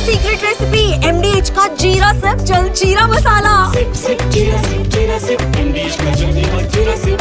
Secret recipe MDH का जीरा SIP jaljeera मसाला। SIP SIP जीरा सिप MDH का जलजीरा जीरा सिप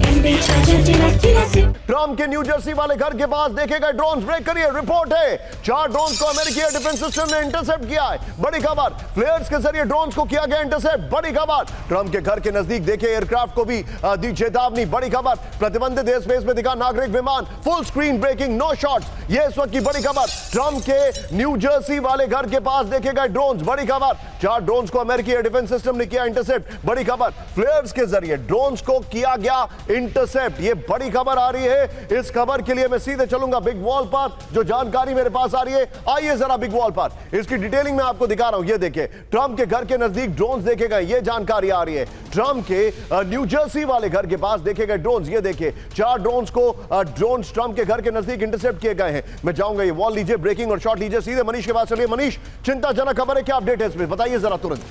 MDH का जलजीरा जीरा सिप। ट्रम्प के न्यू जर्सी वाले घर के पास देखे गए ड्रोन्स ब्रेक करिए। रिपोर्ट है 4 ड्रोन्स को अमेरिकी एयर डिफेंस सिस्टम ने इंटरसेप्ट किया है। बड़ी खबर, फ्लेयर्स के जरिए ड्रोन्स को किया गया इंटरसेप्ट। बड़ी खबर, ट्रम्प के घर के नजदीक देखे एयरक्राफ्ट को भी दी चेतावनी। बड़ी खबर, प्रतिबंधित एयर स्पेस में दिखा नागरिक विमान, full screen breaking, no shots. ये इस वक्त की बड़ी खबर, ट्रम्प के न्यू जर्सी वाले घर के पास देखे गए ड्रोन्स। बड़ी खबर, 4 ड्रोन्स को अमेरिकी एयर डिफेंस सिस्टम ने किया इंटरसेप्ट। बड़ी खबर, फ्लेयर्स के जरिए ड्रोन्स को किया गया इंटरसेप्ट। ये बड़ी खबर आ रही है। इस खबर के लिए मैं सीधे चलूंगा बिग वॉल पर, जो जानकारी मेरे पास आ रही है। आइए जरा बिग वॉल पर इसकी डिटेलिंग में आपको दिखा रहा हूं। ये देखिए, ट्रम्प के घर के नजदीक ड्रोन्स देखे गए, ये जानकारी आ रही है। ट्रम्प के न्यू जर्सी वाले घर के पास देखे गए ड्रोन्स। ये देखिए, 4 ड्रोन्स को ड्रोन्स ट्रम्प के घर के नजदीक इंटरसेप्ट किए गए हैं। मैं जाऊंगा, ये वॉल लीजिए, ब्रेकिंग और शॉट लीजिए। सीधे मनीष के पास चलिए। मनीष, चिंताजनक खबर है, क्या अपडेट है इसमें, बताइए जरा तुरंत।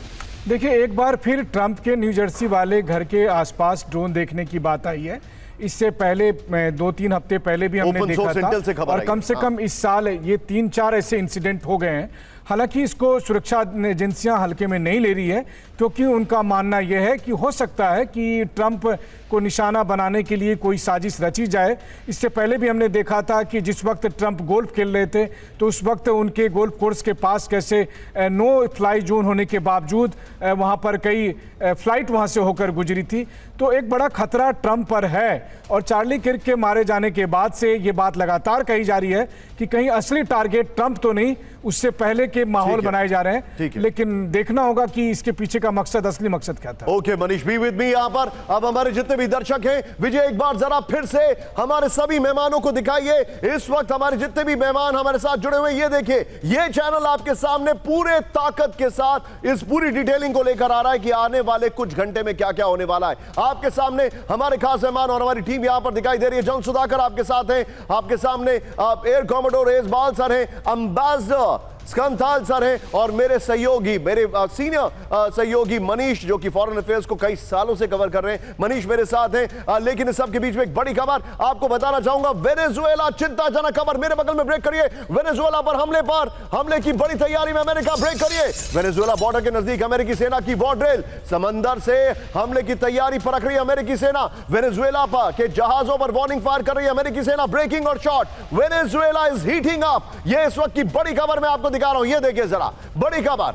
देखिए, एक बार फिर ट्रंप के न्यू जर्सी वाले घर के आसपास ड्रोन देखने की बात आई है। इससे पहले 2-3 हफ्ते पहले भी हमने देखा था, और कम से कम इस साल ये 3-4 ऐसे इंसिडेंट हो गए हैं। हालांकि इसको सुरक्षा एजेंसियां हल्के में नहीं ले रही है, क्योंकि उनका मानना यह है कि हो सकता है कि ट्रंप को निशाना बनाने के लिए कोई साजिश रची जाए। इससे पहले भी हमने देखा था कि जिस वक्त ट्रंप गोल्फ खेल रहे थे, तो उस वक्त उनके गोल्फ कोर्स के पास कैसे नो फ्लाई जोन होने के बावजूद वहां पर कई फ्लाइट वहां से होकर गुजरी थी। तो एक बड़ा खतरा ट्रंप पर है, और चार्ली किर्क के मारे जाने के बाद से ये बात लगातार कही जा रही है कि कहीं असली टारगेट ट्रंप तो नहीं, उससे पहले के माहौल बनाए जा रहे हैं। लेकिन देखना होगा कि इसके पीछे का मकसद, असली मकसद क्या था। Okay Manish, be with me यहां पर। अब हमारे जितने भी दर्शक हैं, विजय एक बार जरा फिर से हमारे सभी मेहमानों को दिखाइए। इस वक्त हमारे जितने भी मेहमान हमारे साथ जुड़े हुए, ये देखिए, ये चैनल आपके सामने पूरे ताकत के साथ इस पूरी डिटेलिंग को लेकर आ रहा है कि आने वाले कुछ घंटे में क्या क्या होने वाला है। आपके सामने हमारे खास मेहमान और हमारी टीम यहां पर दिखाई दे रही है। जन सुधाकर आपके साथ हैं, आपके सामने एयर कॉमोडोर एजबाल सर हैं, अंबेसडर स्कंथाल सर हैं, और मेरे सहयोगी, मेरे सीनियर सहयोगी मनीष, जो कि फॉरेन अफेयर्स को कई सालों से कवर कर रहे हैं। मनीष मेरे साथ हैं। लेकिन इस सब के बीच में एक बड़ी खबर आपको बताना चाहूंगा। वेनेजुएला, चिंताजनक खबर, मेरे बगल में ब्रेक करिए। वेनेजुएला पर हमले की बड़ी तैयारी में अमेरिका, ब्रेक करिए। वेनेजुएला बॉर्डर के नजदीक अमेरिकी सेना की वॉर ड्रिल, समंदर से हमले की तैयारी परख रही है अमेरिकी सेना। वेनेजुएला पर के जहाजों पर वार्निंग फायर कर रही है अमेरिकी सेना, ब्रेकिंग और shot. Venezuela is heating up, ये इस वक्त की बड़ी खबर मैं आपको दिखा रहा हूं। ये देखिए जरा, बड़ी खबर,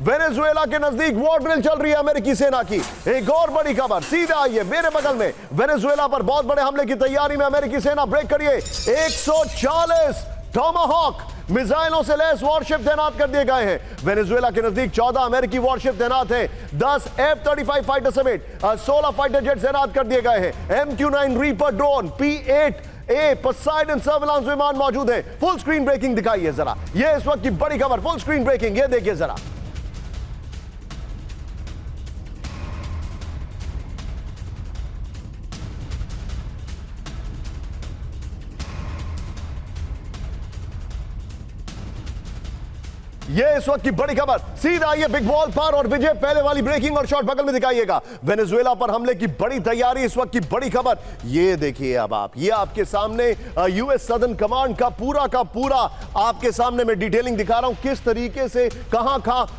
वेनेजुएला के नजदीक वॉर ड्रिल चल रही है अमेरिकी सेना की। एक और बड़ी खबर, सीधा आइए मेरे बगल में, वेनेजुएला पर बहुत बड़े हमले की तैयारी में अमेरिकी सेना, ब्रेक करिए। 140 टोमाहॉक मिसाइलों से लैस वॉरशिप तैनात कर दिए गए हैं। वेनेजुएला के नजदीक 14 अमेरिकी वॉरशिप तैनात हैं। 10 F-35 फाइटर समेत 16 फाइटर जेट तैनात कर दिए गए हैं। MQ-9 reaper drone, P-8A Poseidon surveillance विमान मौजूद है। फुल स्क्रीन ब्रेकिंग दिखाइए जरा, ये इस वक्त की बड़ी खबर, फुल स्क्रीन ब्रेकिंग, ये देखिए जरा। ये इस वक्त की बड़ी खबर, सीधा आइए बिग वॉल पर, और विजय पहले वाली ब्रेकिंग और शॉट बगल में दिखाइएगा। वेनेजुएला पर हमले की बड़ी तैयारी, इस वक्त की बड़ी खबर, ये देखिए। अब आप, ये आपके सामने यूएस सदर्न कमांड का पूरा आपके सामने मैं डिटेलिंग दिखा रहा हूं, किस तरीके से कहां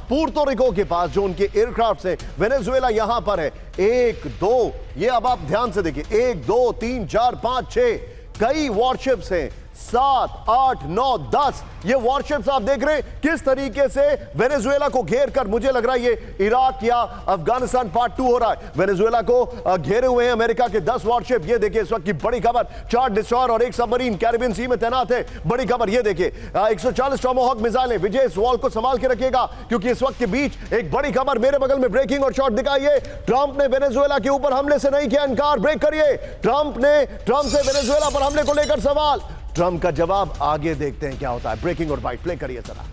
पुर्तो रिको के पास जो उनके एयरक्राफ्ट है, वेनेजुएला यहां पर है। 1 2, ये अब आप ध्यान से देखिए, 1 2 3 4 5 6 कई वॉरशिप्स हैं, 7 8 9 10 ये वॉरशिप्स आप देख रहे हैं किस तरीके से वेनेजुएला को घेर कर, मुझे लग रहा है ये इराक या अफगानिस्तान पार्ट 2 हो रहा है। वेनेजुएला को घेरे हुए हैं अमेरिका के 10 वॉरशिप। ये देखिए इस वक्त की बड़ी खबर, 4 डिस्ट्रॉयर और 1 सबमरीन कैरिबियन सी में तैनात है। बड़ी खबर ये देखिए, 140 टोमाहॉक मिसाइलें। विजय इस वॉल को संभाल के रखिएगा, क्योंकि इस वक्त के बीच एक बड़ी खबर मेरे बगल में ब्रेकिंग और शॉट दिखाइए। ट्रंप ने वेनेजुएला के ऊपर हमले से नहीं किया इनकार, ब्रेक करिए। ट्रंप से वेनेजुएला पर हमले को लेकर सवाल, ट्रंप का जवाब आगे देखते हैं क्या होता है। ब्रेकिंग और बाइट प्ले करिए जरा,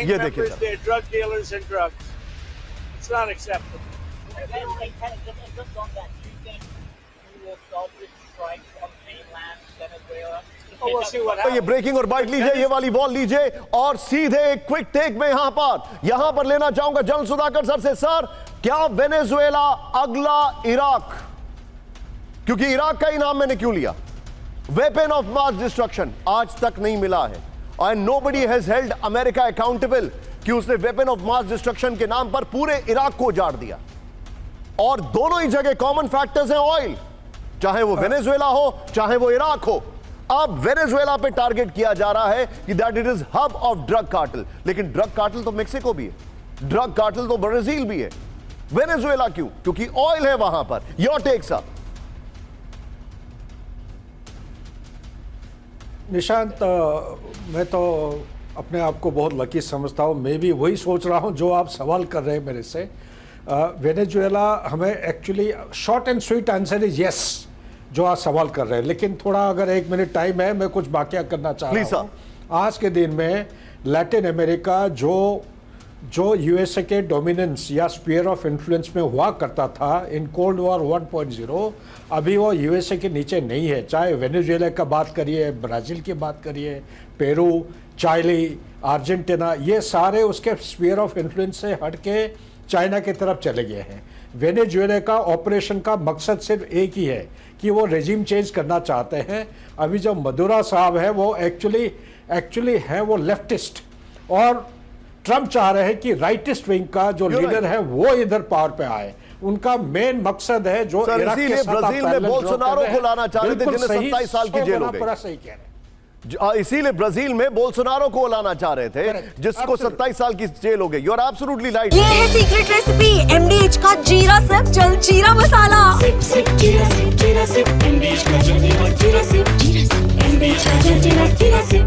ये देखिए sir. Drug dealers and drugs. It's not acceptable. We'll see what तो ये happens. ब्रेकिंग और बाइट लीजिए, ये वाली वॉल लीजिए, और सीधे एक क्विक टेक में यहां पर लेना चाहूंगा जन सुधाकर सर से। सर, क्या वेनेजुएला अगला इराक, क्योंकि इराक का ही नाम मैंने क्यों लिया, वेपन ऑफ मास डिस्ट्रक्शन आज तक नहीं मिला है, and nobody has held America accountable कि उसने वेपन ऑफ मास डिस्ट्रक्शन के नाम पर पूरे इराक को उजाड़ दिया। और दोनों ही जगह कॉमन फैक्टर्स हैं ऑयल, चाहे वो वेनेजुएला हो चाहे वो इराक हो। अब वेनेजुएला पे टारगेट किया जा रहा है कि that it is hub of drug cartel, लेकिन ड्रग कार्टेल तो मेक्सिको भी है, ड्रग कार्टेल तो ब्राजील भी है। वेनेजुएला क्यों? क्योंकि ऑयल है वहां पर। Your take sir. निशांत, मैं तो अपने आप को बहुत लकी समझता हूँ। मैं भी वही सोच रहा हूँ जो आप सवाल कर रहे हैं मेरे से। वेनेजुएला हमें actually short and sweet answer is yes, जो आप सवाल कर रहे हैं। लेकिन थोड़ा अगर 1 मिनट टाइम है, मैं कुछ बाकिया करना चाह रहा हूँ। आज के दिन में लैटिन अमेरिका जो यूएसए के डोमिनेंस या स्फीयर ऑफ इन्फ्लुएंस में हुआ करता था इन कोल्ड वॉर 1.0, अभी वो यूएसए के नीचे नहीं है। चाहे वेनेजुएला का बात करिए, ब्राज़ील की बात करिए, पेरू, चिली, अर्जेंटीना, ये सारे उसके स्फीयर ऑफ इन्फ्लुएंस से हट के चाइना की तरफ चले गए हैं। वेनेजुएला का ऑपरेशन का मकसद सिर्फ एक ही है कि वो रेजिम चेंज करना चाहते हैं। अभी जो मदुरा साहब है वो एक्चुअली है वो लेफ्टिस्ट, और ट्रम्प चाह रहे हैं कि राइटिस्ट विंग का जो लीडर है वो इधर पावर पे आए। उनका मेन मकसद है जो इराक के साथ ब्राजील में बोल्सोनारो को लाना चाह रहे थे, जिन्हें 27 साल की जेल हो गई। सही कह रहे हैं। इसीलिए ब्राजील में बोल्सोनारो को लाना चाह रहे थे, जिसको 27 साल की जेल हो गई। You are absolutely right. ये है सीक्रेट रेसिपी एमडीएच का जीरा सिप जल जीरा मसाला। Sip, sip, जीरा sip, MDH का जल जीरा sip, MDH का जल जीरा sip।